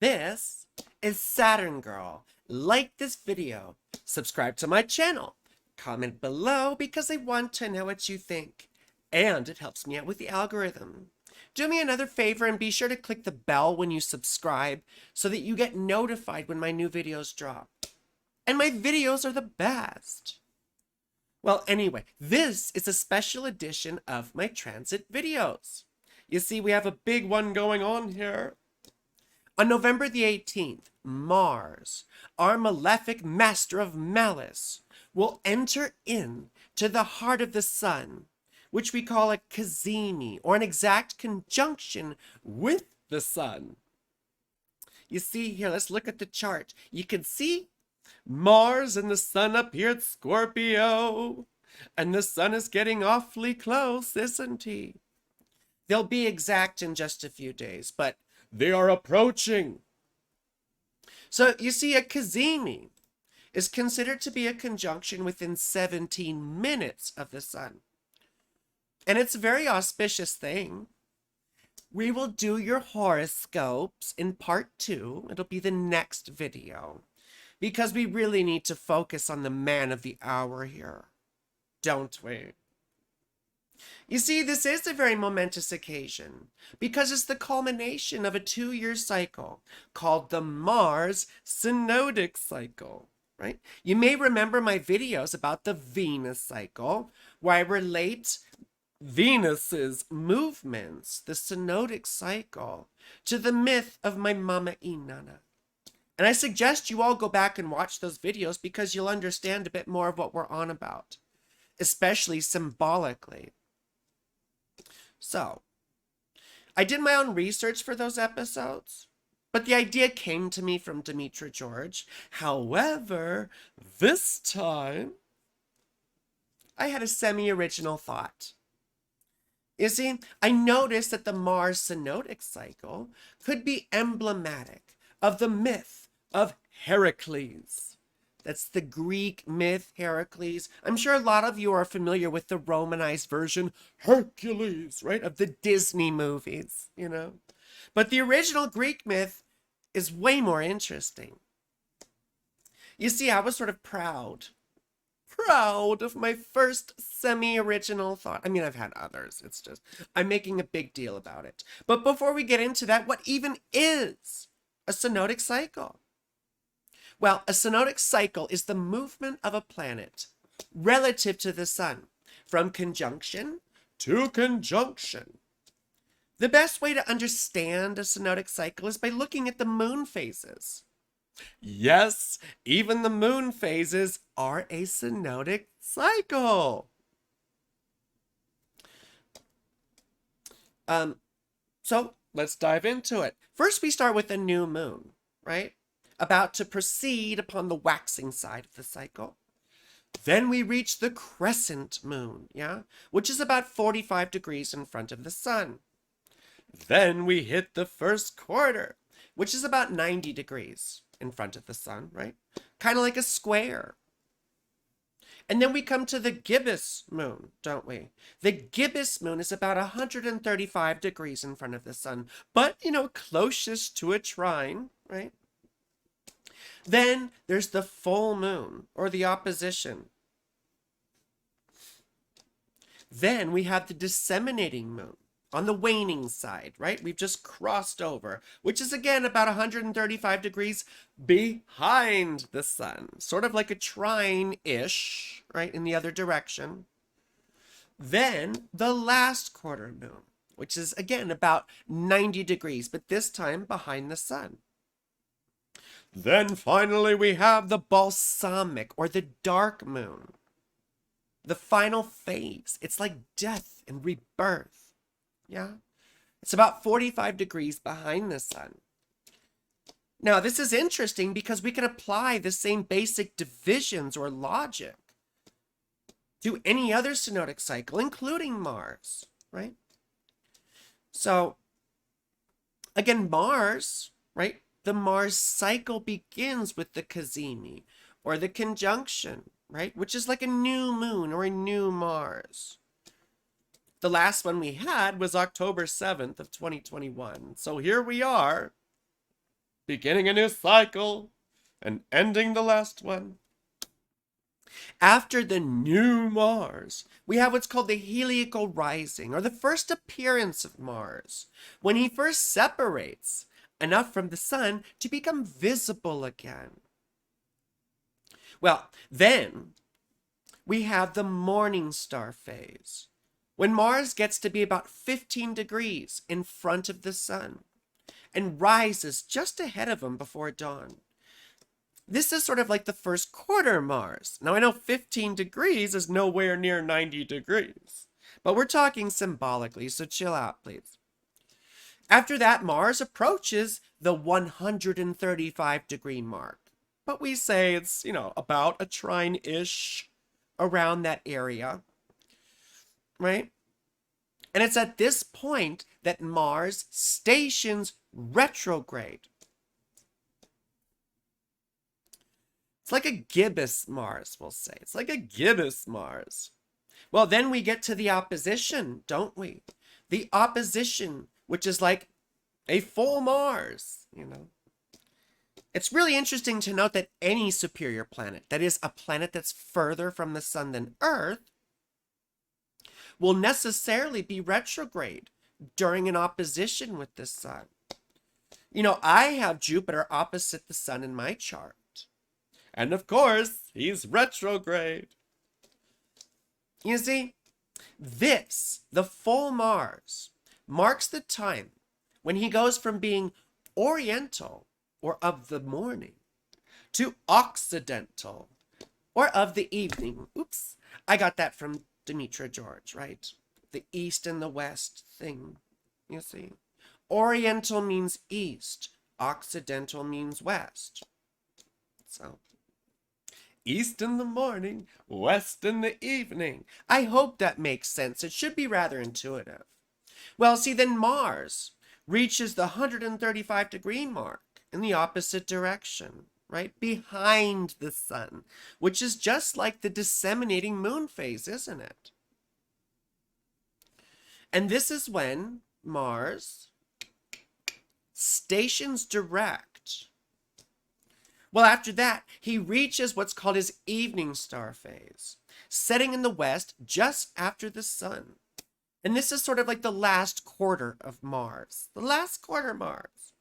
This is Saturn Girl. Like this video, subscribe to my channel, comment below because I want to know what you think, and it helps me out with the algorithm. Do me another favor and be sure to click the bell when you subscribe so that you get notified when my new videos drop. And my videos are the best. Well, anyway, this is a special edition of my transit videos. You see, we have a big one going on here. On November the 18th, Mars, our malefic master of malice, will enter into the heart of the sun, which we call a Cazimi, or an exact conjunction with the sun. You see here, let's look at the chart. You can see Mars and the sun up here at Scorpio, and the sun is getting awfully close, isn't he? They'll be exact in just a few days, but they are approaching. So you see, a Cazimi is considered to be a conjunction within 17 minutes of the sun. And it's a very auspicious thing. We will do your horoscopes in part 2. It'll be the next video. Because we really need to focus on the man of the hour here. Don't we? You see, this is a very momentous occasion because it's the culmination of a 2-year cycle called the Mars synodic cycle, right? You may remember my videos about the Venus cycle, where I relate Venus's movements, the synodic cycle, to the myth of my mama Inanna. And I suggest you all go back and watch those videos because you'll understand a bit more of what we're on about, especially symbolically. So, I did my own research for those episodes, but the idea came to me from Demetra George. However, this time, I had a semi-original thought. You see, I noticed that the Mars synodic cycle could be emblematic of the myth of Heracles. That's the Greek myth, Heracles. I'm sure a lot of you are familiar with the Romanized version, Hercules, right, of the Disney movies, you know. But the original Greek myth is way more interesting. You see, I was sort of proud of my first semi-original thought. I mean, I've had others. It's just, I'm making a big deal about it. But before we get into that, what even is a synodic cycle? Well, a synodic cycle is the movement of a planet relative to the sun, from conjunction to conjunction. The best way to understand a synodic cycle is by looking at the moon phases. Yes, even the moon phases are a synodic cycle. So let's dive into it. First, we start with the new moon, right? About to proceed upon the waxing side of the cycle. Then we reach the crescent moon, yeah, which is about 45 degrees in front of the sun. Then we hit the first quarter, which is about 90 degrees in front of the sun, right? Kind of like a square. And then we come to the gibbous moon, don't we? The gibbous moon is about 135 degrees in front of the sun, but, you know, closest to a trine, right? Then there's the full moon, or the opposition. Then we have the disseminating moon on the waning side, right? We've just crossed over, which is again about 135 degrees behind the sun, sort of like a trine-ish, right, in the other direction. Then the last quarter moon, which is again about 90 degrees, but this time behind the sun. Then finally we have the balsamic, or the dark moon. The final phase. It's like death and rebirth. Yeah? It's about 45 degrees behind the sun. Now, this is interesting because we can apply the same basic divisions or logic to any other synodic cycle, including Mars, right? So, again, Mars, right? The Mars cycle begins with the Cazimi, or the conjunction, right? Which is like a new moon or a new Mars. The last one we had was October 7th of 2021. So here we are beginning a new cycle and ending the last one. After the new Mars, we have what's called the heliacal rising, or the first appearance of Mars, when he first separates enough from the sun to become visible again. Well, then we have the morning star phase, when Mars gets to be about 15 degrees in front of the sun and rises just ahead of him before dawn. This is sort of like the first quarter Mars. Now, I know 15 degrees is nowhere near 90 degrees, but we're talking symbolically, so chill out, please. After that, Mars approaches the 135-degree mark, but we say it's, about a trine-ish around that area, right? And it's at this point that Mars stations retrograde. It's like a gibbous Mars, we'll say. It's like a gibbous Mars. Well, then we get to the opposition, don't we? The opposition, which is like a full Mars, It's really interesting to note that any superior planet, that is, a planet that's further from the sun than Earth, will necessarily be retrograde during an opposition with the sun. I have Jupiter opposite the sun in my chart. And of course, he's retrograde. You see, the full Mars, marks the time when he goes from being oriental, or of the morning, to occidental, or of the evening. Oops, I got that from Demetra George, right? The east and the west thing, you see. Oriental means east, occidental means west. So, east in the morning, west in the evening. I hope that makes sense. It should be rather intuitive. Well, see, then Mars reaches the 135-degree mark in the opposite direction, right? Behind the sun, which is just like the disseminating moon phase, isn't it? And this is when Mars stations direct. Well, after that, he reaches what's called his evening star phase, setting in the west just after the sun. And this is sort of like the last quarter of Mars. The last quarter Mars.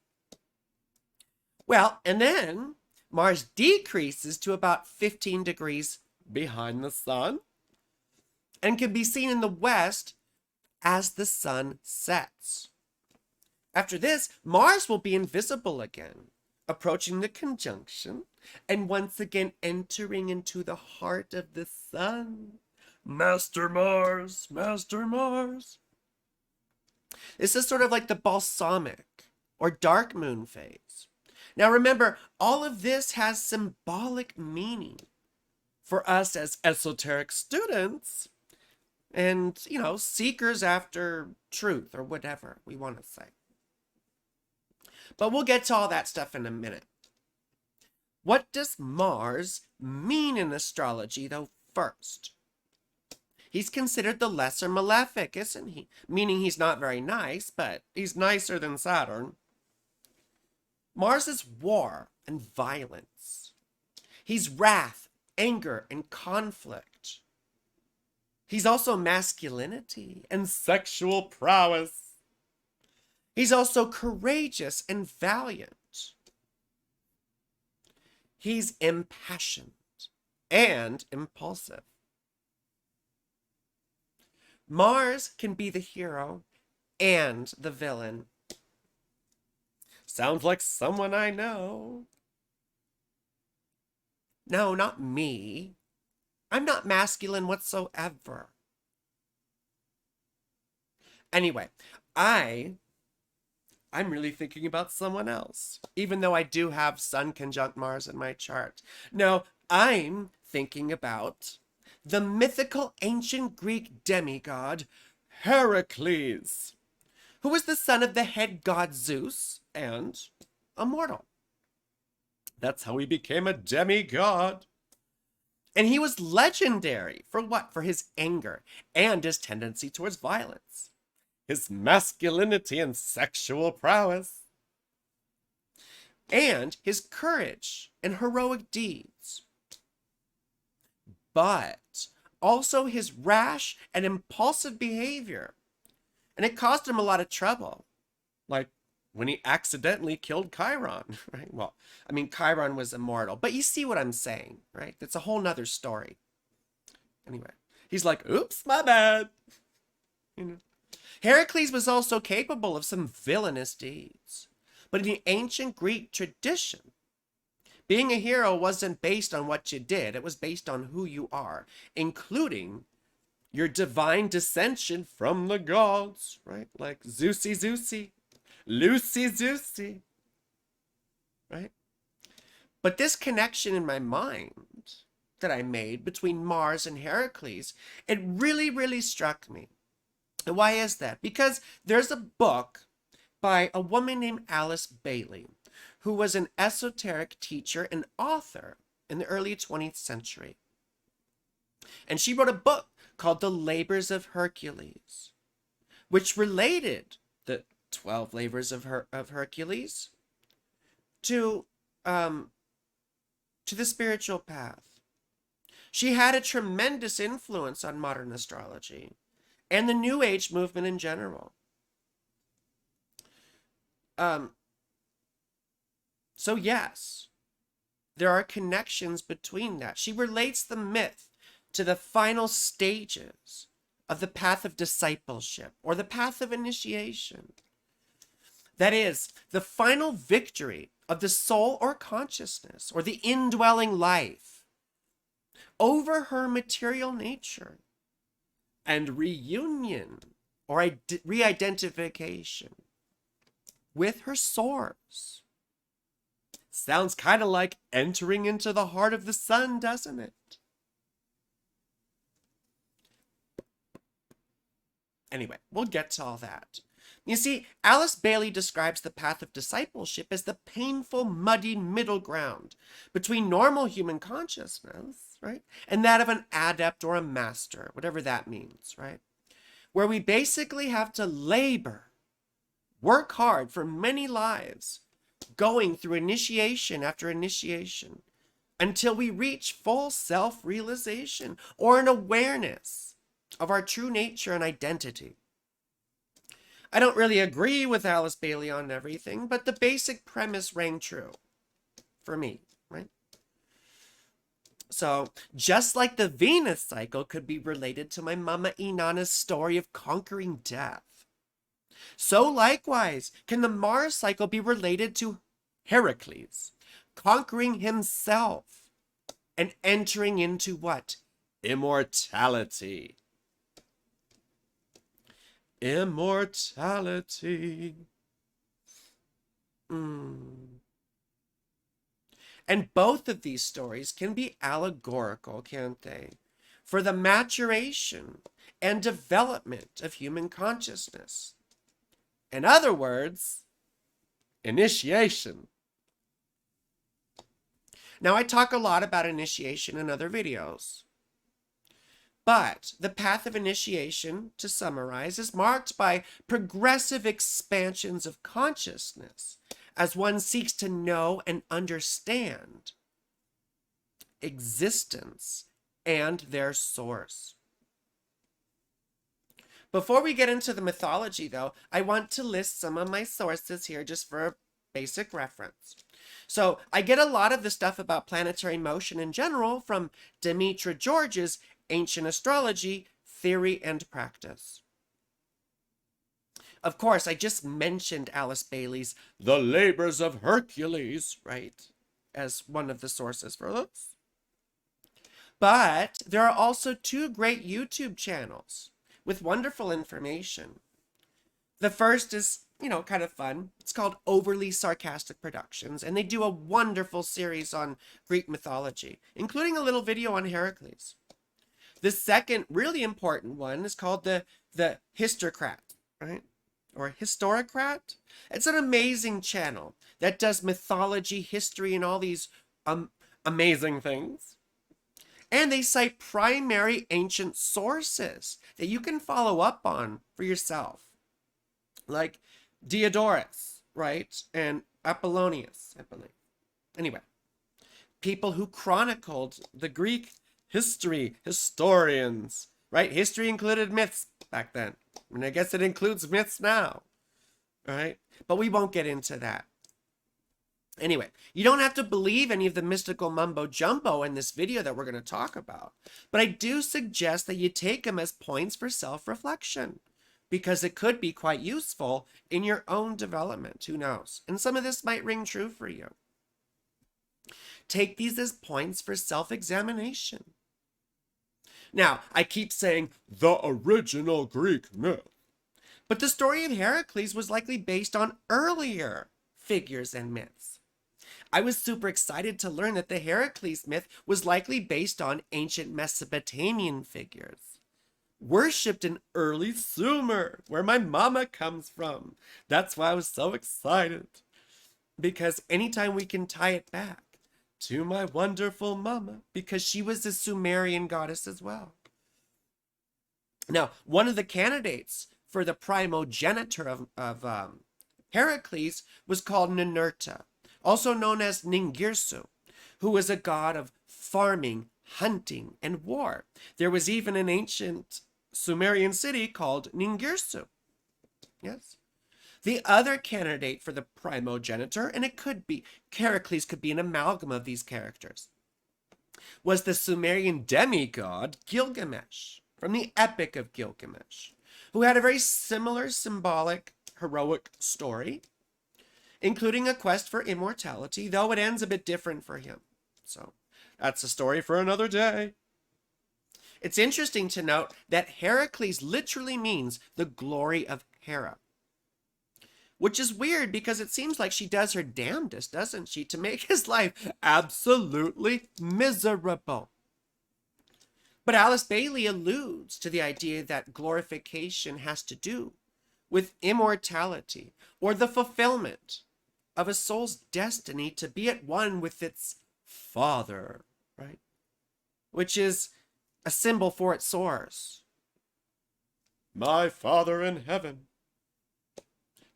Well, and then Mars decreases to about 15 degrees behind the sun and can be seen in the west as the sun sets. After this, Mars will be invisible again, approaching the conjunction and once again entering into the heart of the sun. Master Mars, Master Mars. This is sort of like the balsamic or dark moon phase. Now remember, all of this has symbolic meaning for us as esoteric students and, seekers after truth or whatever we want to say. But we'll get to all that stuff in a minute. What does Mars mean in astrology, though, first? He's considered the lesser malefic, isn't he? Meaning he's not very nice, but he's nicer than Saturn. Mars is war and violence. He's wrath, anger, and conflict. He's also masculinity and sexual prowess. He's also courageous and valiant. He's impassioned and impulsive. Mars can be the hero and the villain. Sounds like someone I know. No, not me. I'm not masculine whatsoever. Anyway, I'm really thinking about someone else, even though I do have Sun conjunct Mars in my chart. No, I'm thinking about the mythical ancient Greek demigod Heracles, who was the son of the head god Zeus and a mortal. That's how he became a demigod. And he was legendary for what? For his anger and his tendency towards violence, his masculinity and sexual prowess. and his courage and heroic deeds, but also his rash and impulsive behavior. And it caused him a lot of trouble. Like when he accidentally killed Chiron, right? Well, I mean, Chiron was immortal, but you see what I'm saying, right? That's a whole nother story. Anyway, he's like, oops, my bad. You know. Heracles was also capable of some villainous deeds. But in the ancient Greek tradition, being a hero wasn't based on what you did. It was based on who you are, including your divine descension from the gods, right? Like Zeusy, Zeusy, Lucy, Zeusy, right? But this connection in my mind that I made between Mars and Heracles, it really, really struck me. And why is that? Because there's a book by a woman named Alice Bailey, who was an esoteric teacher and author in the early 20th century. And she wrote a book called The Labors of Hercules, which related the 12 labors of Hercules to the spiritual path. She had a tremendous influence on modern astrology and the New Age movement in general. So yes, there are connections between that. She relates the myth to the final stages of the path of discipleship or the path of initiation. That is, the final victory of the soul or consciousness or the indwelling life over her material nature and reunion or re-identification with her source. Sounds kind of like entering into the heart of the sun, doesn't it? Anyway, we'll get to all that. You see, Alice Bailey describes the path of discipleship as the painful, muddy middle ground between normal human consciousness, right, and that of an adept or a master, whatever that means, right, where we basically have to labor, work hard for many lives, going through initiation after initiation, until we reach full self-realization or an awareness of our true nature and identity. I don't really agree with Alice Bailey on everything, but the basic premise rang true for me, right? So, just like the Venus cycle could be related to my Mama Inanna's story of conquering death, so likewise can the Mars cycle be related to Heracles conquering himself and entering into what? Immortality. Immortality. And both of these stories can be allegorical, can't they? For the maturation and development of human consciousness. In other words, initiation. Now, I talk a lot about initiation in other videos. But the path of initiation, to summarize, is marked by progressive expansions of consciousness as one seeks to know and understand existence and their source. Before we get into the mythology, though, I want to list some of my sources here just for a basic reference. So I get a lot of the stuff about planetary motion in general from Demetra George's Ancient Astrology, Theory and Practice. Of course, I just mentioned Alice Bailey's The Labors of Hercules, right, as one of the sources for this. But there are also two great YouTube channels with wonderful information. The first is, kind of fun. It's called Overly Sarcastic Productions, and they do a wonderful series on Greek mythology, including a little video on Heracles. The second really important one is called the Histocrat, right? Or Historicrat. It's an amazing channel that does mythology, history, and all these amazing things. And they cite primary ancient sources that you can follow up on for yourself. Like Diodorus, right? And Apollonius, I believe. Anyway, people who chronicled the Greek history, historians, right? History included myths back then. And I guess it includes myths now, right? But we won't get into that. Anyway, you don't have to believe any of the mystical mumbo jumbo in this video that we're going to talk about. But I do suggest that you take them as points for self-reflection, because it could be quite useful in your own development. Who knows? And some of this might ring true for you. Take these as points for self-examination. Now, I keep saying the original Greek myth, but the story of Heracles was likely based on earlier figures and myths. I was super excited to learn that the Heracles myth was likely based on ancient Mesopotamian figures, worshipped in early Sumer, where my mama comes from. That's why I was so excited, because anytime we can tie it back to my wonderful mama, because she was a Sumerian goddess as well. Now, one of the candidates for the primogenitor of Heracles was called Ninurta, also known as Ningirsu, who was a god of farming, hunting, and war. There was even an ancient Sumerian city called Ningirsu. Yes. The other candidate for the primogenitor, and it could be, Heracles could be an amalgam of these characters, was the Sumerian demigod Gilgamesh, from the Epic of Gilgamesh, who had a very similar symbolic, heroic story, including a quest for immortality, though it ends a bit different for him. So that's a story for another day. It's interesting to note that Heracles literally means the glory of Hera, which is weird because it seems like she does her damnedest, doesn't she, to make his life absolutely miserable. But Alice Bailey alludes to the idea that glorification has to do with immortality, or the fulfillment of a soul's destiny to be at one with its Father, right? Which is a symbol for its source. My Father in heaven,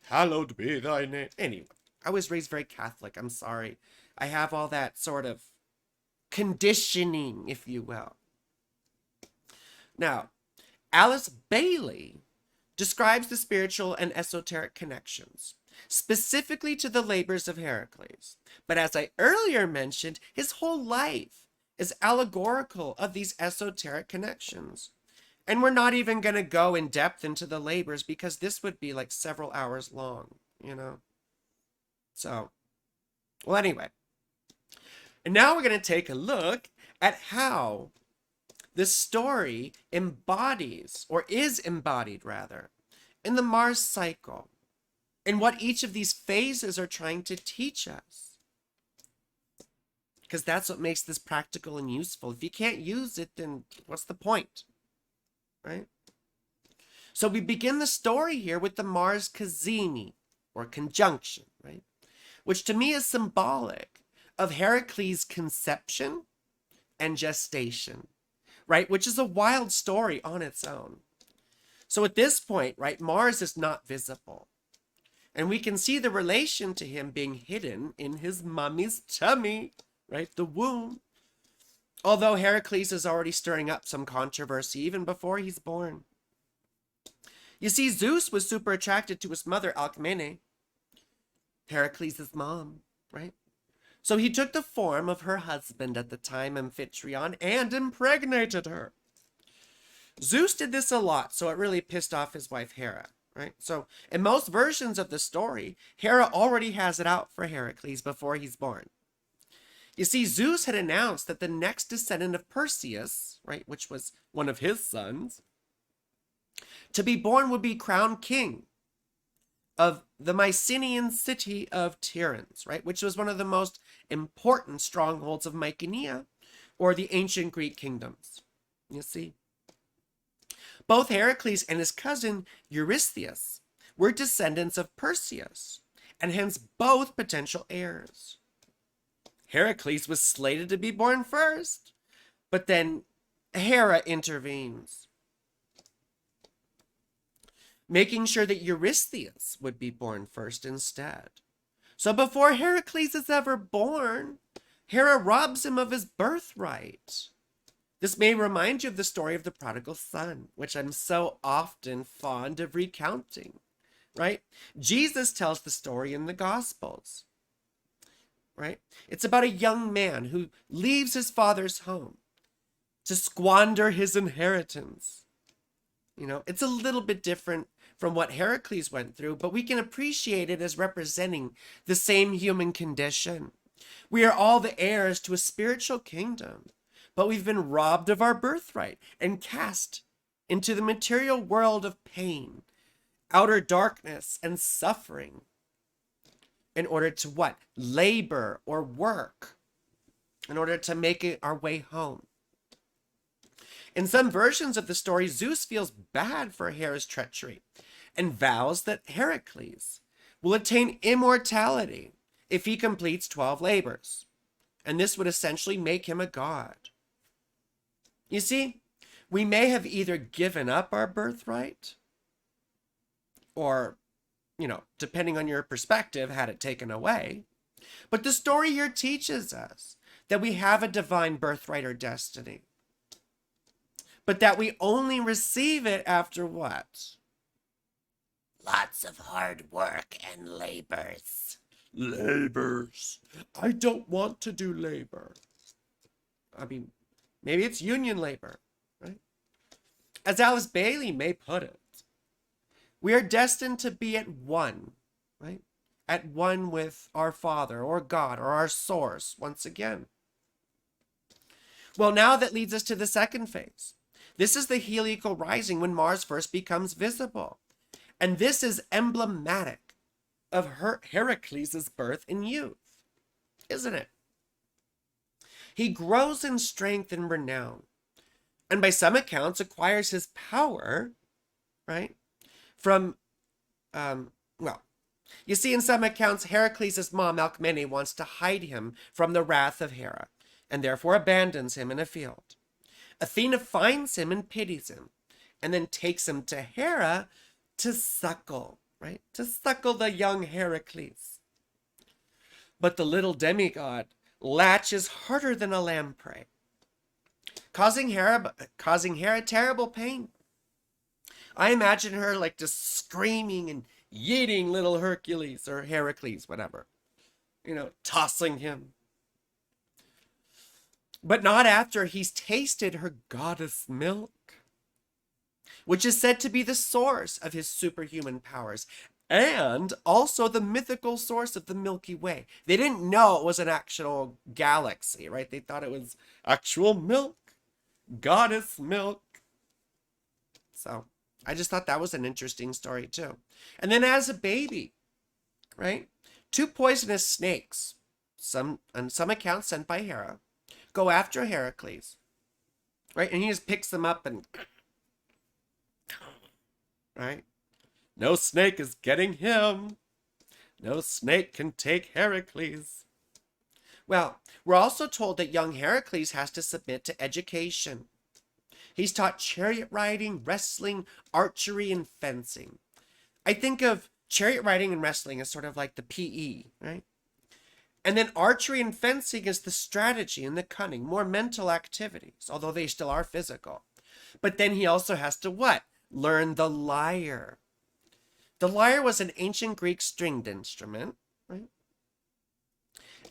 hallowed be thy name. Anyway, I was raised very Catholic. I'm sorry. I have all that sort of conditioning, if you will. Now, Alice Bailey describes the spiritual and esoteric connections, specifically to the labors of Heracles. But as I earlier mentioned, his whole life is allegorical of these esoteric connections. And we're not even going to go in depth into the labors because this would be like several hours long, you know? So, well, anyway. And now we're going to take a look at how this story embodies, or is embodied rather, in the Mars cycle, and what each of these phases are trying to teach us. Because that's what makes this practical and useful. If you can't use it, then what's the point? Right? So we begin the story here with the Mars Cazimi, or conjunction, right? Which to me is symbolic of Heracles' conception and gestation, right? Which is a wild story on its own. So at this point, right, Mars is not visible. And we can see the relation to him being hidden in his mummy's tummy, right, the womb. Although Heracles is already stirring up some controversy even before he's born. You see, Zeus was super attracted to his mother, Alcmene, Heracles' mom, right? So he took the form of her husband at the time, Amphitryon, and impregnated her. Zeus did this a lot, so it really pissed off his wife Hera, right? So in most versions of the story, Hera already has it out for Heracles before he's born. You see, Zeus had announced that the next descendant of Perseus, right, which was one of his sons, to be born would be crowned king of the Mycenaean city of Tiryns, right, which was one of the most important strongholds of Mycenae, or the ancient Greek kingdoms. You see, both Heracles and his cousin Eurystheus were descendants of Perseus, and hence both potential heirs. Heracles was slated to be born first, but then Hera intervenes, making sure that Eurystheus would be born first instead. So before Heracles is ever born, Hera robs him of his birthright. This may remind you of the story of the prodigal son, which I'm so often fond of recounting, right? Jesus tells the story in the Gospels, right? It's about a young man who leaves his father's home to squander his inheritance. You know, it's a little bit different from what Heracles went through, but we can appreciate it as representing the same human condition. We are all the heirs to a spiritual kingdom, but we've been robbed of our birthright and cast into the material world of pain, outer darkness, and suffering in order to what? Labor or work, in order to make it our way home. In some versions of the story, Zeus feels bad for Hera's treachery and vows that Heracles will attain immortality if he completes 12 labors. And this would essentially make him a god. You see, we may have either given up our birthright or, depending on your perspective, had it taken away. But the story here teaches us that we have a divine birthright or destiny, but that we only receive it after what? Lots of hard work and labors. Labors. I don't want to do labor. I mean, maybe it's union labor, right? As Alice Bailey may put it, we are destined to be at one, right? At one with our Father or God or our source once again. Well, now that leads us to the second phase. This is the heliacal rising when Mars first becomes visible. And this is emblematic of Heracles' birth and youth, isn't it? He grows in strength and renown, and by some accounts acquires his power, right, from, you see, in some accounts, Heracles' mom, Alcmene, wants to hide him from the wrath of Hera, and therefore abandons him in a field. Athena finds him and pities him, and then takes him to Hera to suckle, right? To suckle the young Heracles. But the little demigod latches harder than a lamprey, causing Hera terrible pain. I imagine her like just screaming and yeeting little Hercules or Heracles, whatever, tossing him. But not after he's tasted her goddess milk, which is said to be the source of his superhuman powers and also the mythical source of the Milky Way. They didn't know it was an actual galaxy, right? They thought it was actual milk, goddess milk. So I just thought that was an interesting story too. And then as a baby, right? 2 poisonous snakes, on some accounts sent by Hera, go after Heracles, right? And he just picks them up and, right? No snake is getting him. No snake can take Heracles. Well, we're also told that young Heracles has to submit to education. He's taught chariot riding, wrestling, archery, and fencing. I think of chariot riding and wrestling as sort of like the PE, right? And then archery and fencing is the strategy and the cunning, more mental activities, although they still are physical. But then he also has to what? Learn the lyre. The lyre was an ancient Greek stringed instrument, right?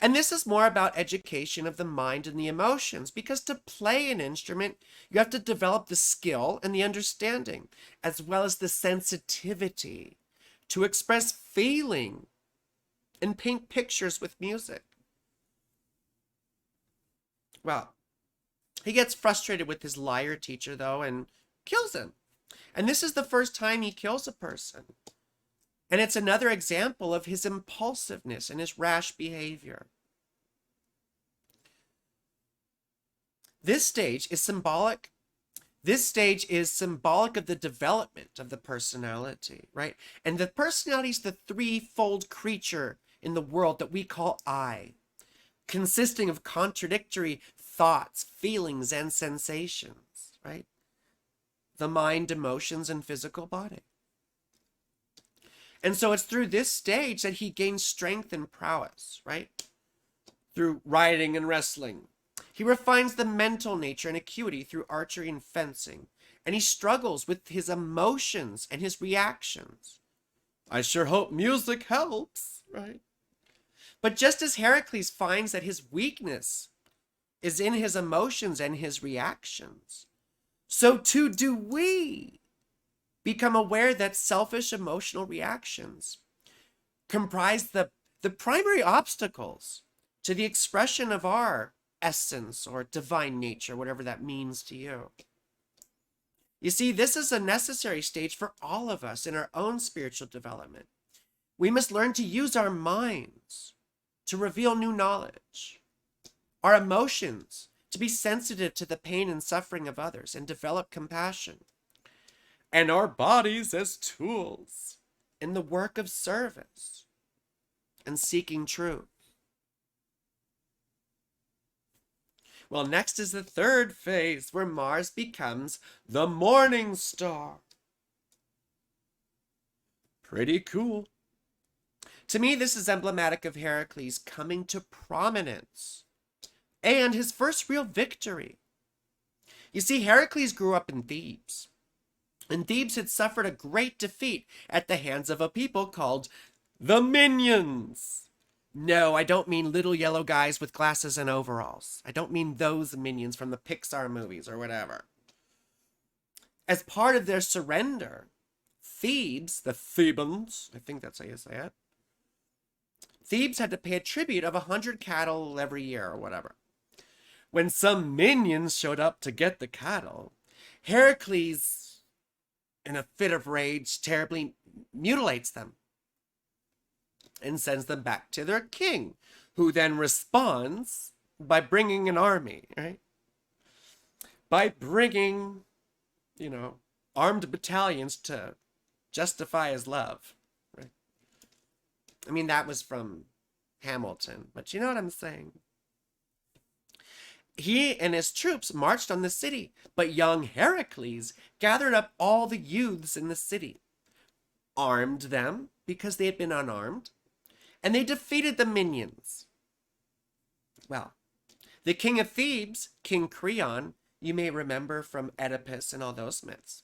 And this is more about education of the mind and the emotions, because to play an instrument, you have to develop the skill and the understanding, as well as the sensitivity to express feeling and paint pictures with music. Well, he gets frustrated with his lyre teacher, though, and kills him. And this is the first time he kills a person. And it's another example of his impulsiveness and his rash behavior. This stage is symbolic. This stage is symbolic of the development of the personality, right? And the personality is the threefold creature in the world that we call I, consisting of contradictory thoughts, feelings, and sensations, right? The mind, emotions, and physical body. And so it's through this stage that he gains strength and prowess, right? Through riding and wrestling. He refines the mental nature and acuity through archery and fencing. And he struggles with his emotions and his reactions. I sure hope music helps, right? But just as Heracles finds that his weakness is in his emotions and his reactions, so too do we become aware that selfish emotional reactions comprise the primary obstacles to the expression of our essence or divine nature, whatever that means to you. You see, this is a necessary stage for all of us in our own spiritual development. We must learn to use our minds to reveal new knowledge, our emotions to be sensitive to the pain and suffering of others and develop compassion, and our bodies as tools in the work of service and seeking truth. Well, next is the third phase, where Mars becomes the morning star. Pretty cool. To me, this is emblematic of Heracles coming to prominence and his first real victory. You see, Heracles grew up in Thebes, and Thebes had suffered a great defeat at the hands of a people called the Minions. No, I don't mean little yellow guys with glasses and overalls. I don't mean those minions from the Pixar movies or whatever. As part of their surrender, Thebes, the Thebans, I think that's how you say it, Thebes had to pay a tribute of 100 cattle every year or whatever. When some minions showed up to get the cattle, Heracles, in a fit of rage, terribly mutilates them and sends them back to their king, who then responds by bringing an army, right? By bringing, armed battalions to justify his love, right? I mean, that was from Hamilton, but you know what I'm saying? He and his troops marched on the city, but young Heracles gathered up all the youths in the city, armed them because they had been unarmed, and they defeated the minions. Well, the king of Thebes, King Creon, you may remember from Oedipus and all those myths.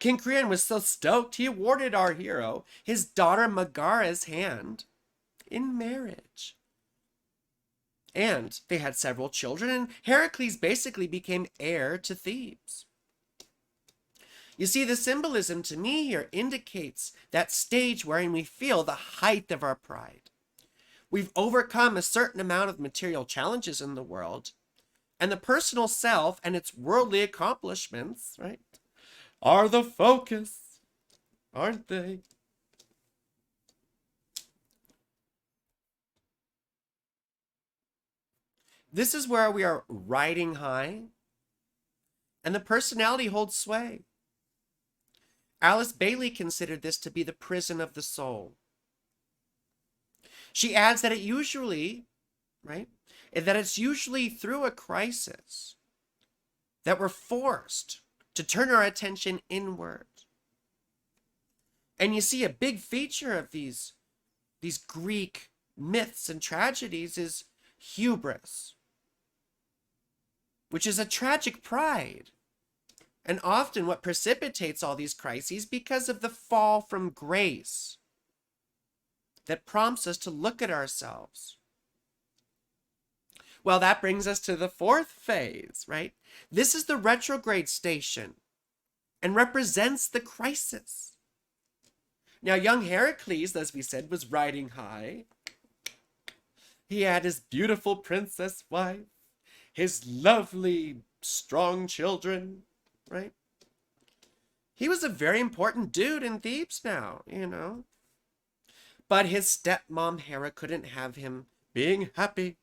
King Creon was so stoked, he awarded our hero his daughter Megara's hand in marriage. And they had several children, and Heracles basically became heir to Thebes. You see, the symbolism to me here indicates that stage wherein we feel the height of our pride. We've overcome a certain amount of material challenges in the world, and the personal self and its worldly accomplishments, right, are the focus, aren't they? This is where we are riding high, and the personality holds sway. Alice Bailey considered this to be the prison of the soul. She adds that it's usually through a crisis that we're forced to turn our attention inward. And you see, a big feature of these Greek myths and tragedies is hubris, which is a tragic pride. And often what precipitates all these crises because of the fall from grace that prompts us to look at ourselves. Well, that brings us to the fourth phase, right? This is the retrograde station and represents the crisis. Now, young Heracles, as we said, was riding high. He had his beautiful princess wife, his lovely, strong children, right? He was a very important dude in Thebes now, But his stepmom Hera couldn't have him being happy.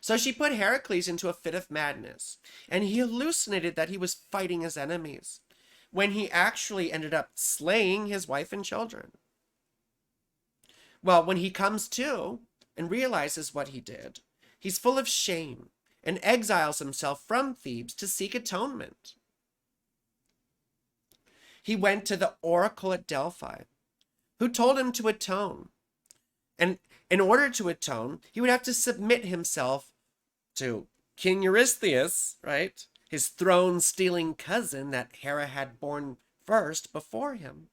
So she put Heracles into a fit of madness, and he hallucinated that he was fighting his enemies, when he actually ended up slaying his wife and children. Well, when he comes to and realizes what he did, he's full of shame and exiles himself from Thebes to seek atonement. he went to the oracle at Delphi, who told him to atone. And in order to atone, he would have to submit himself to King Eurystheus, right? His throne-stealing cousin that Hera had born first before him.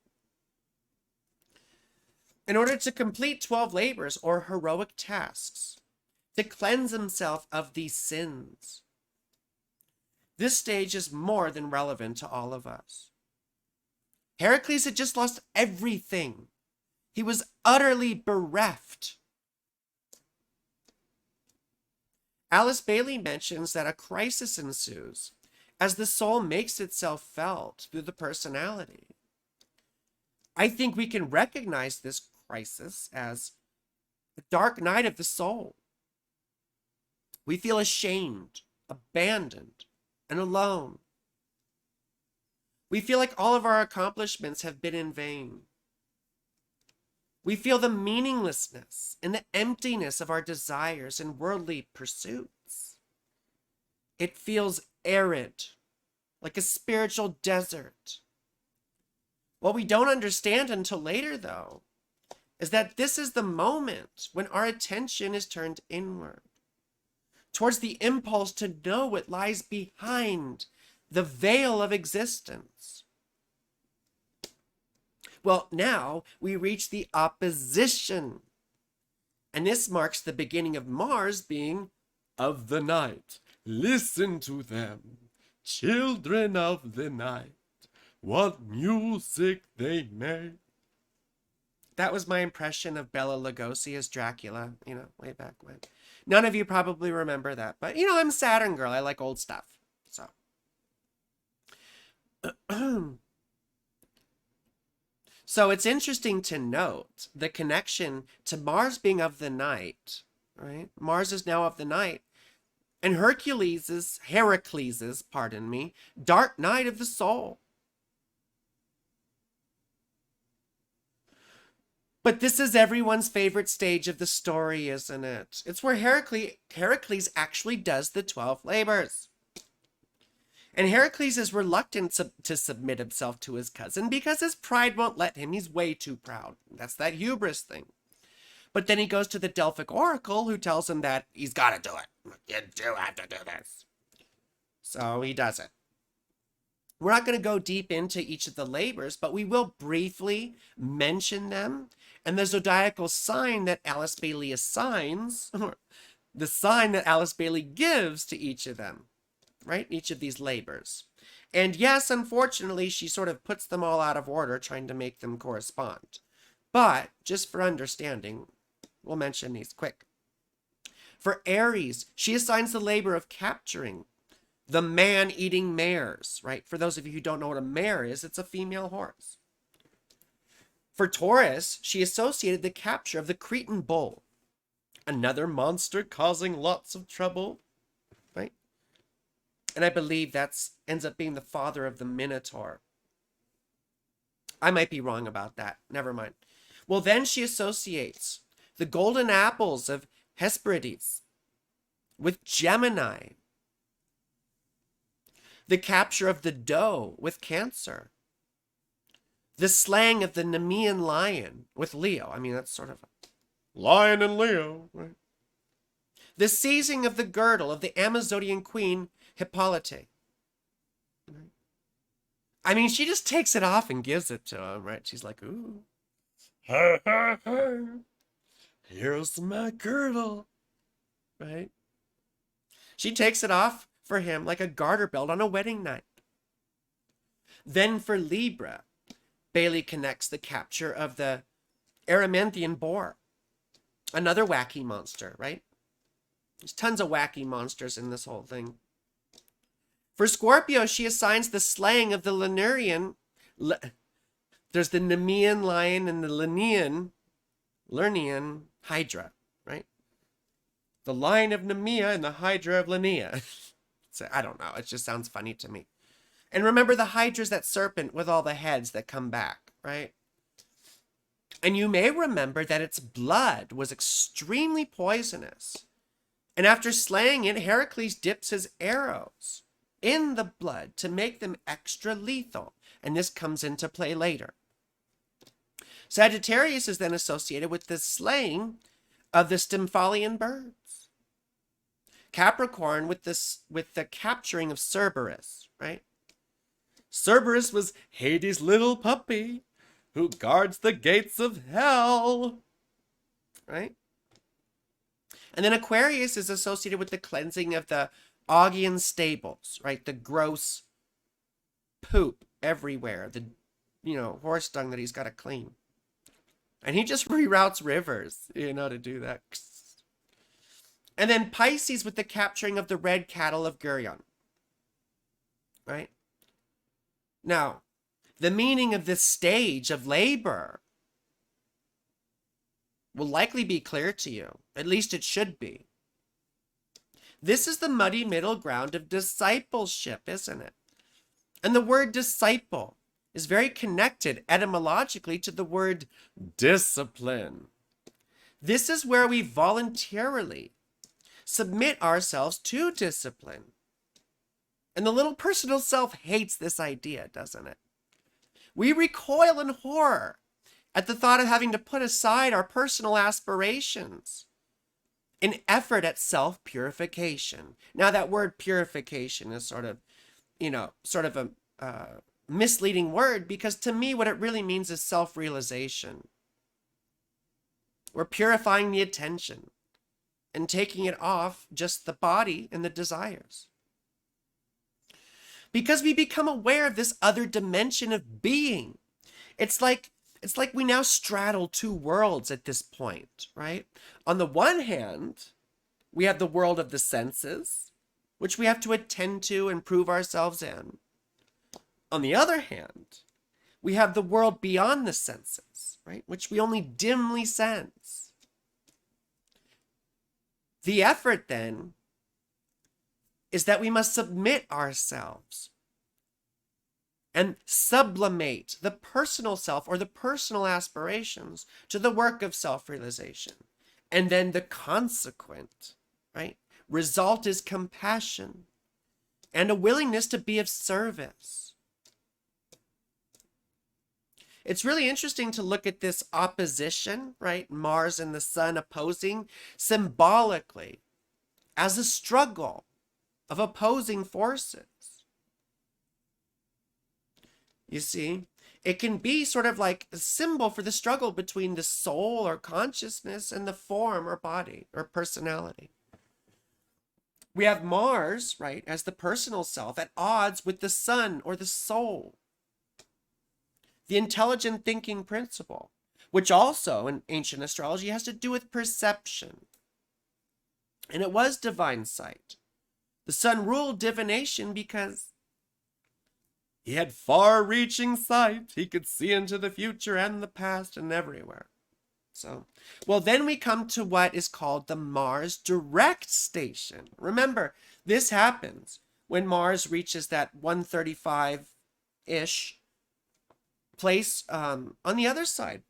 In order to complete 12 labors or heroic tasks, to cleanse himself of these sins. This stage is more than relevant to all of us. Heracles had just lost everything. He was utterly bereft. Alice Bailey mentions that a crisis ensues as the soul makes itself felt through the personality. I think we can recognize this crisis as the dark night of the soul. We feel ashamed, abandoned, and alone. We feel like all of our accomplishments have been in vain. We feel the meaninglessness and the emptiness of our desires and worldly pursuits. It feels arid, like a spiritual desert. What we don't understand until later, though, is that this is the moment when our attention is turned inward, towards the impulse to know what lies behind the veil of existence. Well, now we reach the opposition. And this marks the beginning of Mars being of the night. Listen to them, children of the night, what music they make. That was my impression of Bela Lugosi as Dracula, way back when. None of you probably remember that, but I'm a Saturn girl. I like old stuff. So. So it's interesting to note the connection to Mars being of the night, right? Mars is now of the night. And Heracles' dark night of the soul. But this is everyone's favorite stage of the story, isn't it? It's where Heracles actually does the 12 labors. And Heracles is reluctant to submit himself to his cousin because his pride won't let him. He's way too proud. That's that hubris thing. But then he goes to the Delphic oracle who tells him that he's got to do it. You do have to do this. So he does it. We're not going to go deep into each of the labors, but we will briefly mention them. And the zodiacal sign that Alice Bailey assigns, or the sign that Alice Bailey gives to each of them. Right? Each of these labors. And yes, unfortunately, she sort of puts them all out of order, trying to make them correspond. But, just for understanding, we'll mention these quick. For Aries, she assigns the labor of capturing the man-eating mares, right? For those of you who don't know what a mare is, it's a female horse. For Taurus, she associated the capture of the Cretan bull, another monster causing lots of trouble. And I believe that ends up being the father of the Minotaur. I might be wrong about that. Never mind. Well, then she associates the golden apples of Hesperides with Gemini. The capture of the doe with Cancer. The slaying of the Nemean lion with Leo. I mean, that's sort of a lion and Leo, right? The seizing of the girdle of the Amazonian queen Hippolyte. I mean, she just takes it off and gives it to him, right? She's like, ooh. Here's my girdle. Right? She takes it off for him like a garter belt on a wedding night. Then for Libra, Bailey connects the capture of the Erymanthean boar. Another wacky monster, right? There's tons of wacky monsters in this whole thing. For Scorpio, she assigns the slaying of the Lernean. There's the Nemean lion and the Lernean hydra, right? The lion of Nemea and the hydra of Linnea. So, I don't know. It just sounds funny to me. And remember, the hydra is that serpent with all the heads that come back, right? And you may remember that its blood was extremely poisonous. And after slaying it, Heracles dips his arrows in the blood to make them extra lethal. and this comes into play later. Sagittarius is then associated with the slaying of the Stymphalian birds. Capricorn with the capturing of Cerberus, right? Cerberus was Hades' little puppy who guards the gates of hell, right? And then Aquarius is associated with the cleansing of the Augean stables, right? The gross poop everywhere, the horse dung that he's got to clean. And he just reroutes rivers, to do that. And then Pisces with the capturing of the red cattle of Geryon, right? Now, the meaning of this stage of labor will likely be clear to you. At least it should be. This is the muddy middle ground of discipleship, isn't it? And the word disciple is very connected etymologically to the word discipline. This is where we voluntarily submit ourselves to discipline. And the little personal self hates this idea, doesn't it? We recoil in horror at the thought of having to put aside our personal aspirations in effort at self-purification. Now, that word purification is sort of a misleading word, because to me what it really means is self-realization. We're purifying the attention and taking it off just the body and the desires. Because we become aware of this other dimension of being. It's like we now straddle two worlds at this point, right? On the one hand, we have the world of the senses, which we have to attend to and prove ourselves in. On the other hand, we have the world beyond the senses, right? Which we only dimly sense. The effort then is that we must submit ourselves and sublimate the personal self or the personal aspirations to the work of self-realization. And then the consequent, right, result is compassion and a willingness to be of service. It's really interesting to look at this opposition, right? Mars and the sun opposing symbolically as a struggle of opposing forces. You see, it can be sort of like a symbol for the struggle between the soul or consciousness and the form or body or personality. We have Mars, right, as the personal self at odds with the sun or the soul. The intelligent thinking principle, which also in ancient astrology has to do with perception. And it was divine sight. The sun ruled divination because he had far-reaching sight. He could see into the future and the past and everywhere. So, well, then we come to what is called the Mars direct station. Remember, this happens when Mars reaches that 135-ish place on the other side,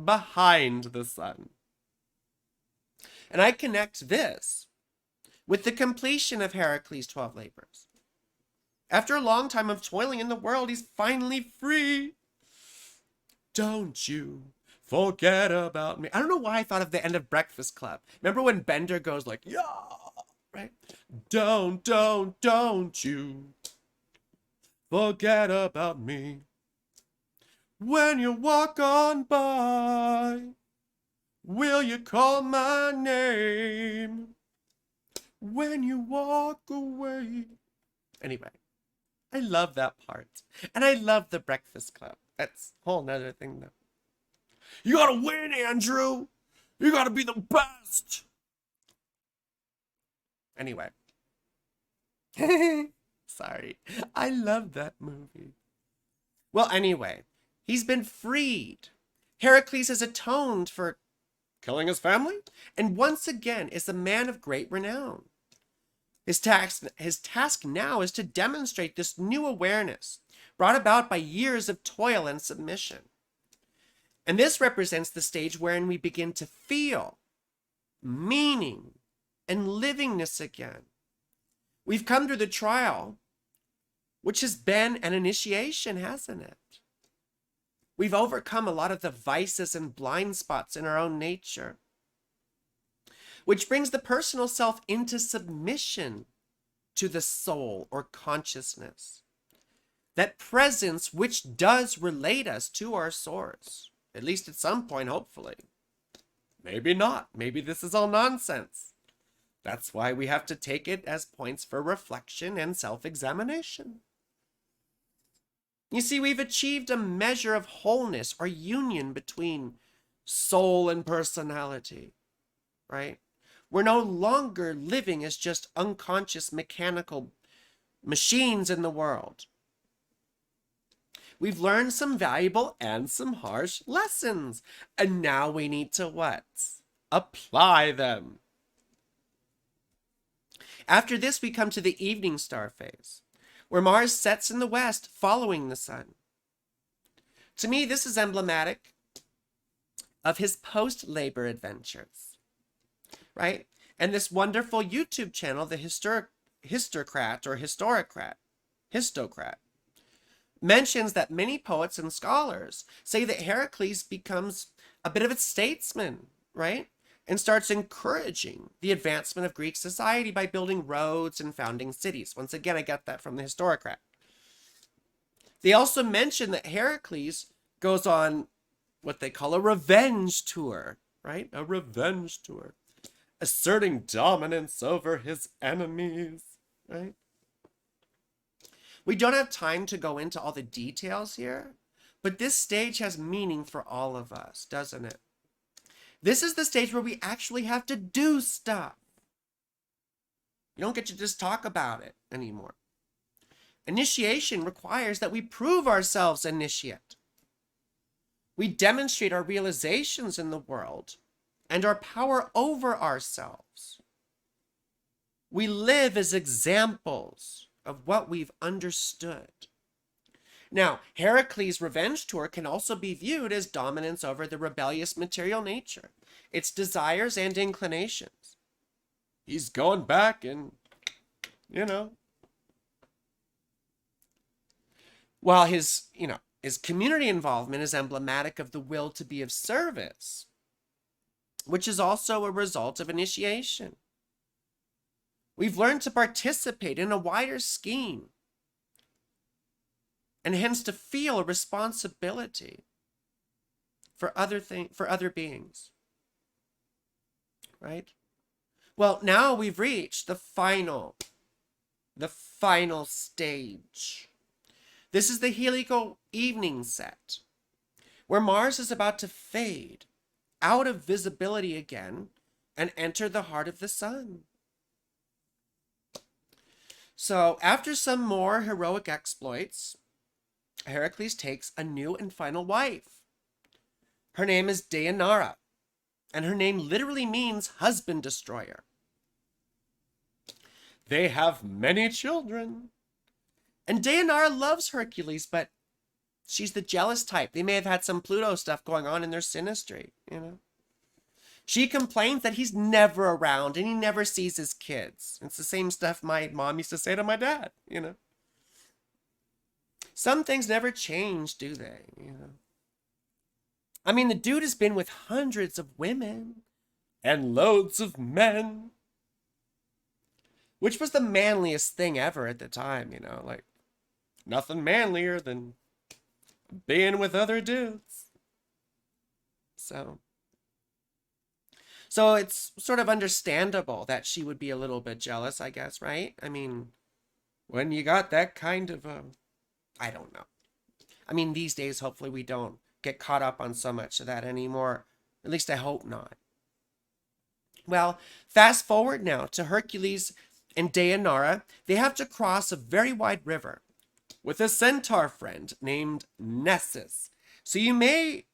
behind the sun. And I connect this with the completion of Heracles' 12 labors. After a long time of toiling in the world, he's finally free. Don't you forget about me. I don't know why I thought of the end of Breakfast Club. Remember when Bender goes like, yeah, right? Don't you forget about me. When you walk on by, will you call my name? When you walk away. Anyway, I love that part. And I love the Breakfast Club. That's a whole nother thing, though. You gotta win, Andrew! You gotta be the best! Anyway. Sorry. I love that movie. Well, anyway. He's been freed. Heracles has atoned for killing his family, and once again is a man of great renown. His task now is to demonstrate this new awareness brought about by years of toil and submission. And this represents the stage wherein we begin to feel meaning and livingness again. We've come through the trial which has been an initiation, hasn't it? We've overcome a lot of the vices and blind spots in our own nature, which brings the personal self into submission to the soul or consciousness. That presence which does relate us to our source, at least at some point, hopefully. Maybe not. Maybe this is all nonsense. That's why we have to take it as points for reflection and self-examination. You see, we've achieved a measure of wholeness or union between soul and personality, right? We're no longer living as just unconscious mechanical machines in the world. We've learned some valuable and some harsh lessons. And now we need to what? Apply them. After this, we come to the evening star phase, where Mars sets in the west following the sun. To me, this is emblematic of his post-labor adventures, right? And this wonderful YouTube channel, the Histocrat, mentions that many poets and scholars say that Heracles becomes a bit of a statesman, right? And starts encouraging the advancement of Greek society by building roads and founding cities. Once again, I get that from the Histocrat. They also mention that Heracles goes on what they call a revenge tour, right? A revenge tour, asserting dominance over his enemies, right? We don't have time to go into all the details here, but this stage has meaning for all of us, doesn't it? This is the stage where we actually have to do stuff. You don't get to just talk about it anymore. Initiation requires that we prove ourselves initiate. We demonstrate our realizations in the world and our power over ourselves. We live as examples of what we've understood. Now, Heracles' revenge tour can also be viewed as dominance over the rebellious material nature, its desires and inclinations. He's going back and, while his community involvement is emblematic of the will to be of service, which is also a result of initiation. We've learned to participate in a wider scheme, and hence to feel a responsibility for other beings, right? Well, now we've reached the final stage. This is the heliacal evening set, where Mars is about to fade out of visibility again and enter the heart of the sun. So after some more heroic exploits, Heracles takes a new and final wife. Her name is Deianira, and her name literally means husband destroyer. They have many children. And Deianira loves Hercules, but she's the jealous type. They may have had some Pluto stuff going on in their synastry, She complains that he's never around and he never sees his kids. It's the same stuff my mom used to say to my dad, Some things never change, do they? I mean, the dude has been with hundreds of women and loads of men, which was the manliest thing ever at the time, like nothing manlier than being with other dudes. So it's sort of understandable that she would be a little bit jealous, I guess, right? I mean, when you got that kind of I don't know. I mean, these days, hopefully we don't get caught up on so much of that anymore. At least I hope not. Well, fast forward now to Hercules and Deianira. They have to cross a very wide river with a centaur friend named Nessus. So you may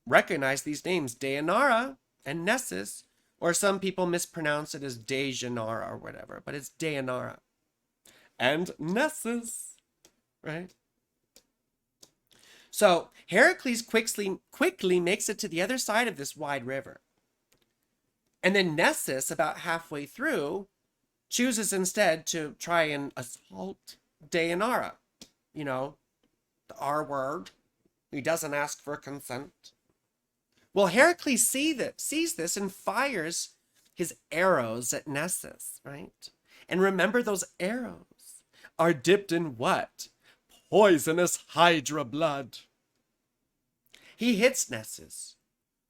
recognize these names, Deianira and Nessus, or some people mispronounce it as Deianira or whatever, but it's Deianira and Nessus. Right? So Heracles quickly makes it to the other side of this wide river. And then Nessus, about halfway through, chooses instead to try and assault Deianira, you know, the R word. He doesn't ask for consent. Well, Heracles sees this and fires his arrows at Nessus, right? And remember, those arrows are dipped in what? Poisonous Hydra blood. He hits Nessus,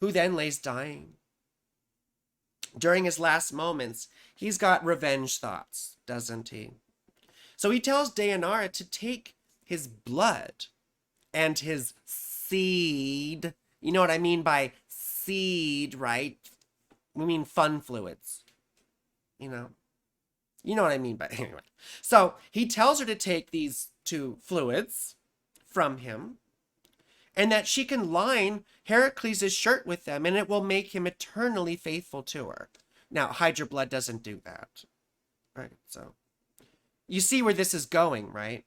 who then lays dying. During his last moments, he's got revenge thoughts, doesn't he? So he tells Deianira to take his blood and his seed. You know what I mean by seed, right? We mean fun fluids. You know what I mean by, anyway. So he tells her to take these two fluids from him, and that she can line Heracles' shirt with them, and it will make him eternally faithful to her. Now, Hydra blood doesn't do that, right? So you see where this is going, right?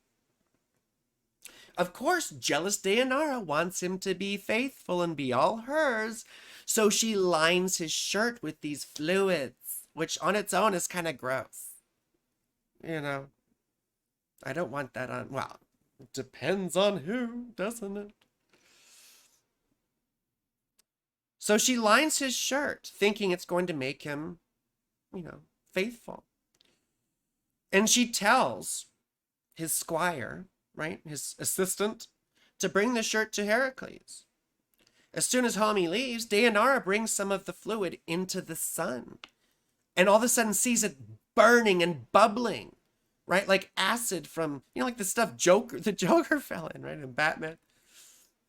Of course, jealous Deianira wants him to be faithful and be all hers, so she lines his shirt with these fluids, which on its own is kind of gross. You know, I don't want that on, well, it depends on who, doesn't it? So she lines his shirt, thinking it's going to make him, faithful. And she tells his squire, right, his assistant, to bring the shirt to Heracles. As soon as Homie leaves, Deianira brings some of the fluid into the sun, and all of a sudden sees it burning and bubbling, right, like acid from, like the stuff the Joker fell in, right, in Batman.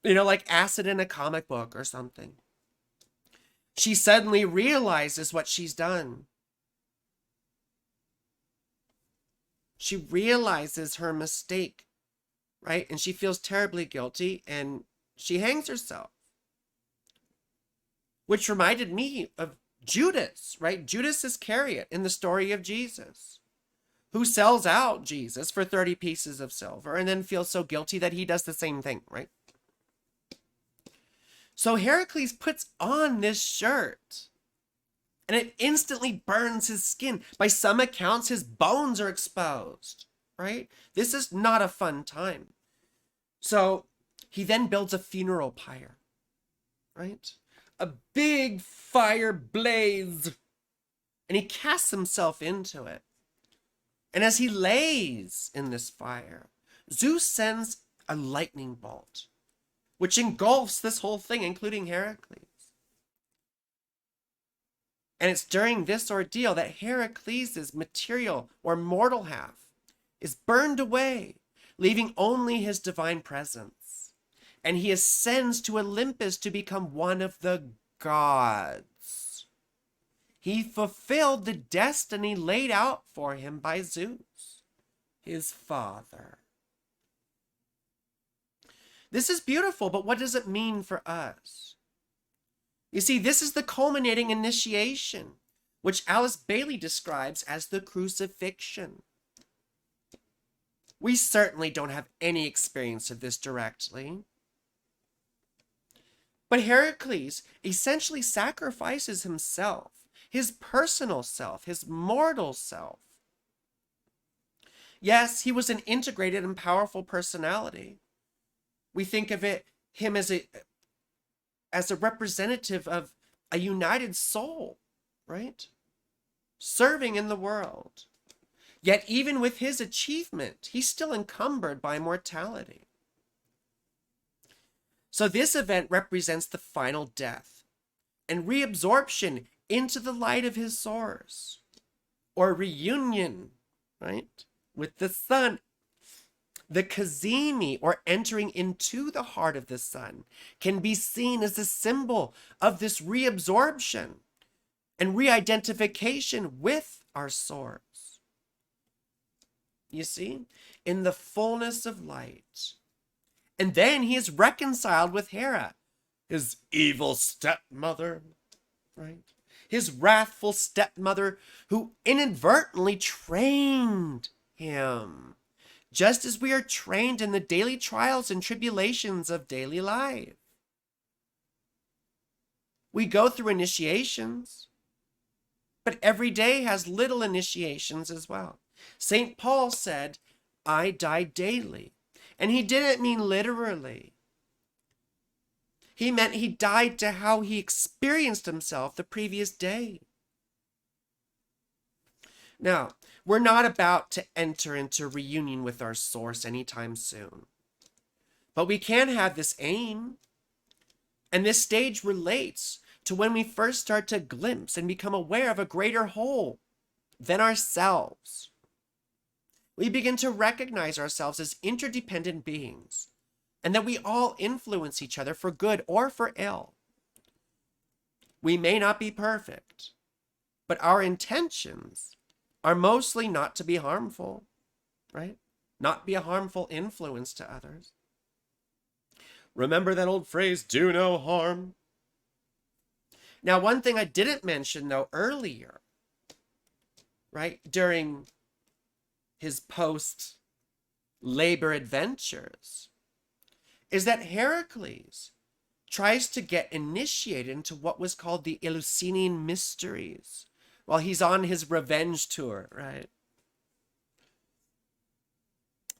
Like acid in a comic book or something. She suddenly realizes what she's done. She realizes her mistake, right? And she feels terribly guilty, and she hangs herself. Which reminded me of Judas, right? Judas Iscariot in the story of Jesus, who sells out Jesus for 30 pieces of silver and then feels so guilty that he does the same thing, right? So Heracles puts on this shirt, and it instantly burns his skin. By some accounts, his bones are exposed, right? This is not a fun time. So he then builds a funeral pyre, right? A big fire blaze, and he casts himself into it. And as he lays in this fire, Zeus sends a lightning bolt, which engulfs this whole thing, including Heracles. And it's during this ordeal that Heracles' material or mortal half is burned away, leaving only his divine presence. And he ascends to Olympus to become one of the gods. He fulfilled the destiny laid out for him by Zeus, his father. This is beautiful, but what does it mean for us? You see, this is the culminating initiation, which Alice Bailey describes as the crucifixion. We certainly don't have any experience of this directly. But Heracles essentially sacrifices himself, his personal self, his mortal self. Yes, he was an integrated and powerful personality. We think of him as a representative of a united soul, right? Serving in the world. Yet even with his achievement, he's still encumbered by mortality. So this event represents the final death and reabsorption into the light of his source, or reunion, right, with the sun. The Cazimi, or entering into the heart of the sun, can be seen as a symbol of this reabsorption and re-identification with our source. You see, in the fullness of light. And then he is reconciled with Hera, his evil stepmother, right? His wrathful stepmother who inadvertently trained him, just as we are trained in the daily trials and tribulations of daily life. We go through initiations, but every day has little initiations as well. St. Paul said, I die daily. And he didn't mean literally. He meant he died to how he experienced himself the previous day. Now, we're not about to enter into reunion with our source anytime soon. But we can have this aim. And this stage relates to when we first start to glimpse and become aware of a greater whole than ourselves. We begin to recognize ourselves as interdependent beings, and that we all influence each other for good or for ill. We may not be perfect, but our intentions are mostly not to be harmful, right? Not be a harmful influence to others. Remember that old phrase, do no harm? Now, one thing I didn't mention, though, earlier, right, during his post-labor adventures, is that Heracles tries to get initiated into what was called the Eleusinian mysteries while he's on his revenge tour, right?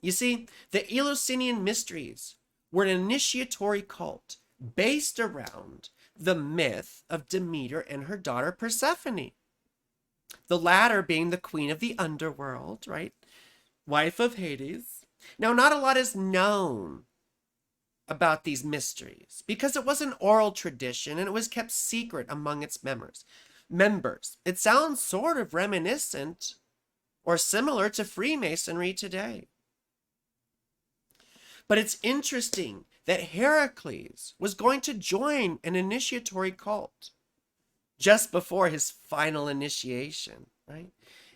You see, the Eleusinian mysteries were an initiatory cult based around the myth of Demeter and her daughter Persephone. The latter being the queen of the underworld, right? Wife of Hades. Now, not a lot is known about these mysteries because it was an oral tradition and it was kept secret among its members. It sounds sort of reminiscent or similar to Freemasonry today. But it's interesting that Heracles was going to join an initiatory cult just before his final initiation, right?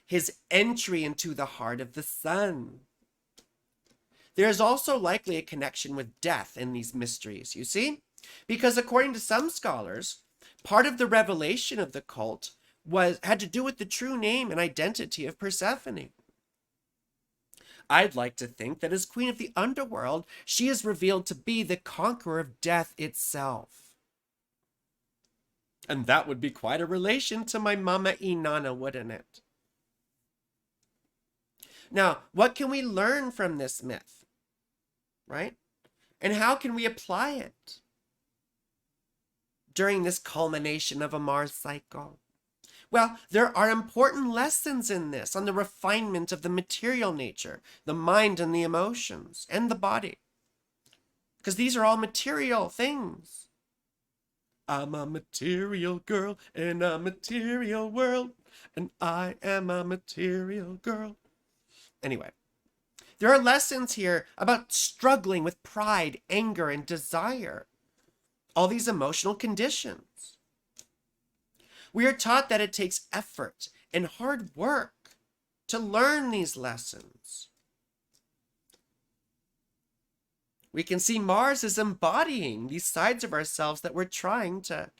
His entry into the heart of the sun. There is also likely a connection with death in these mysteries, you see? Because according to some scholars, part of the revelation of the cult had to do with the true name and identity of Persephone. I'd like to think that as queen of the underworld, she is revealed to be the conqueror of death itself. And that would be quite a relation to my mama Inanna, wouldn't it? Now, what can we learn from this myth? Right? And how can we apply it during this culmination of a Mars cycle? Well, there are important lessons in this on the refinement of the material nature, the mind and the emotions, and the body. Because these are all material things. I'm a material girl in a material world, and I am a material girl. Anyway, there are lessons here about struggling with pride, anger, and desire. All these emotional conditions. We are taught that it takes effort and hard work to learn these lessons. We can see Mars is embodying these sides of ourselves that we're trying to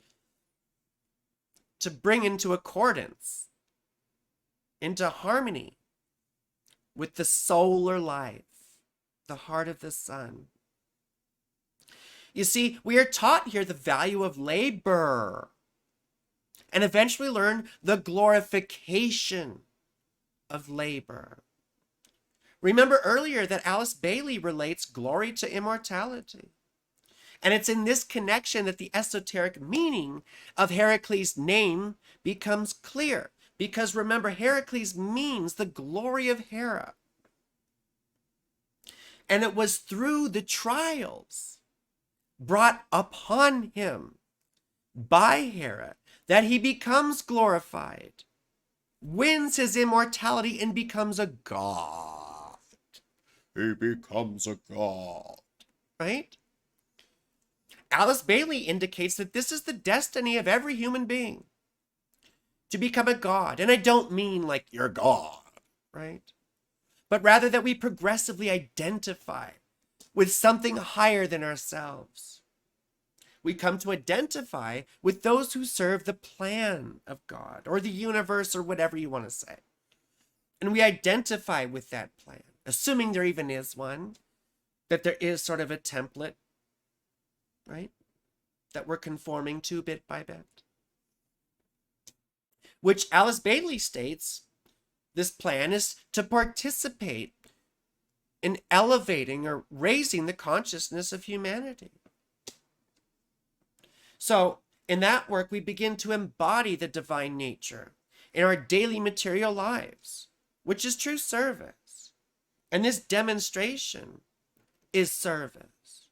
bring into accordance, into harmony with the solar life, the heart of the sun. You see, we are taught here the value of labor and eventually learn the glorification of labor. Remember earlier that Alice Bailey relates glory to immortality. And it's in this connection that the esoteric meaning of Heracles' name becomes clear. Because remember, Heracles means the glory of Hera. And it was through the trials brought upon him by Hera that he becomes glorified, wins his immortality, and becomes a god. He becomes a god. Right? Alice Bailey indicates that this is the destiny of every human being, to become a god. And I don't mean like you're God, right? But rather that we progressively identify with something higher than ourselves. We come to identify with those who serve the plan of God or the universe or whatever you want to say. And we identify with that plan, assuming there even is one, that there is sort of a template, right? That we're conforming to bit by bit. Which Alice Bailey states, this plan is to participate in elevating or raising the consciousness of humanity. So in that work, we begin to embody the divine nature in our daily material lives, which is true service. And this demonstration is service.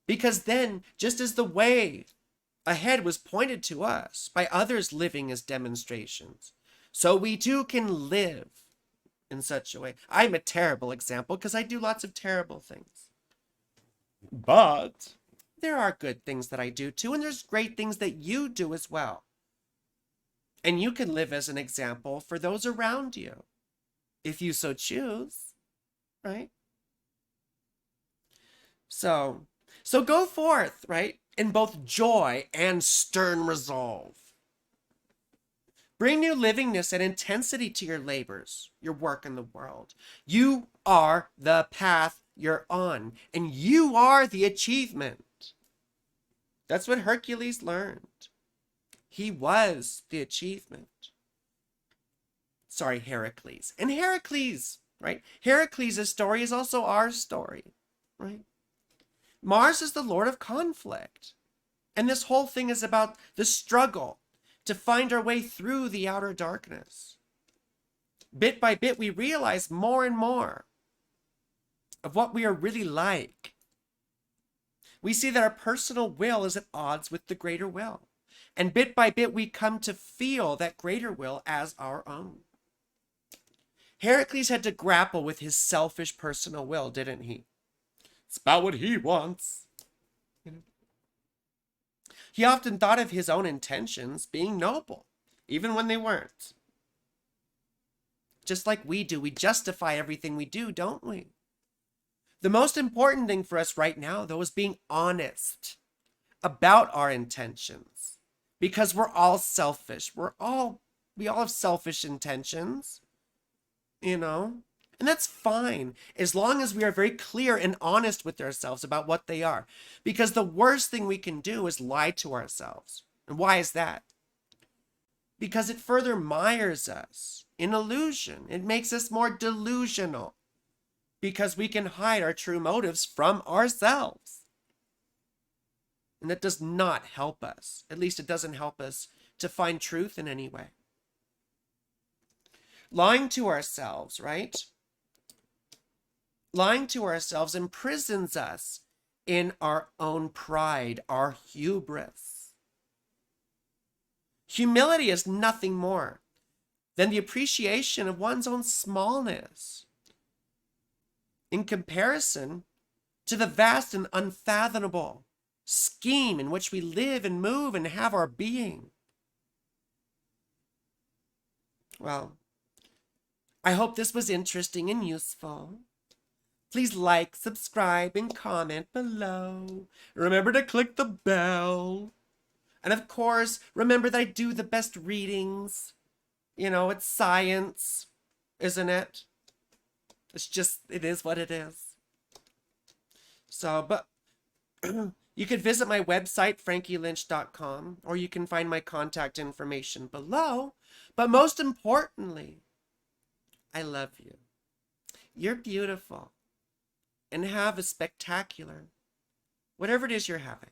Because then, just as the way ahead was pointed to us by others living as demonstrations, so we too can live in such a way. I'm a terrible example because I do lots of terrible things. But there are good things that I do too, and there's great things that you do as well. And you can live as an example for those around you, if you so choose, right? So go forth, right, in both joy and stern resolve. Bring new livingness and intensity to your labors, your work in the world. You are the path you're on, and you are the achievement. That's what Hercules learned. He was the achievement. Sorry, Heracles. And Heracles, right? Heracles' story is also our story, right? Mars is the lord of conflict. And this whole thing is about the struggle to find our way through the outer darkness. Bit by bit, we realize more and more of what we are really like. We see that our personal will is at odds with the greater will. And bit by bit, we come to feel that greater will as our own. Heracles had to grapple with his selfish personal will, didn't he? It's about what he wants. He often thought of his own intentions being noble, even when they weren't. Just like we do, we justify everything we do, don't we? The most important thing for us right now, though, is being honest about our intentions. Because we're all selfish. We all have selfish intentions, you know? And that's fine, as long as we are very clear and honest with ourselves about what they are. Because the worst thing we can do is lie to ourselves. And why is that? Because it further mires us in illusion. It makes us more delusional. Because we can hide our true motives from ourselves. And that does not help us. At least it doesn't help us to find truth in any way. Lying to ourselves, right? Lying to ourselves imprisons us in our own pride, our hubris. Humility is nothing more than the appreciation of one's own smallness in comparison to the vast and unfathomable scheme in which we live and move and have our being. Well, I hope this was interesting and useful. Please like, subscribe, and comment below. Remember to click the bell. And of course, remember that I do the best readings. You know, it's science, isn't it? It is what it is. So, but you could visit my website, frankielynch.com, or you can find my contact information below. But most importantly, I love you. You're beautiful. And have a spectacular, whatever it is you're having.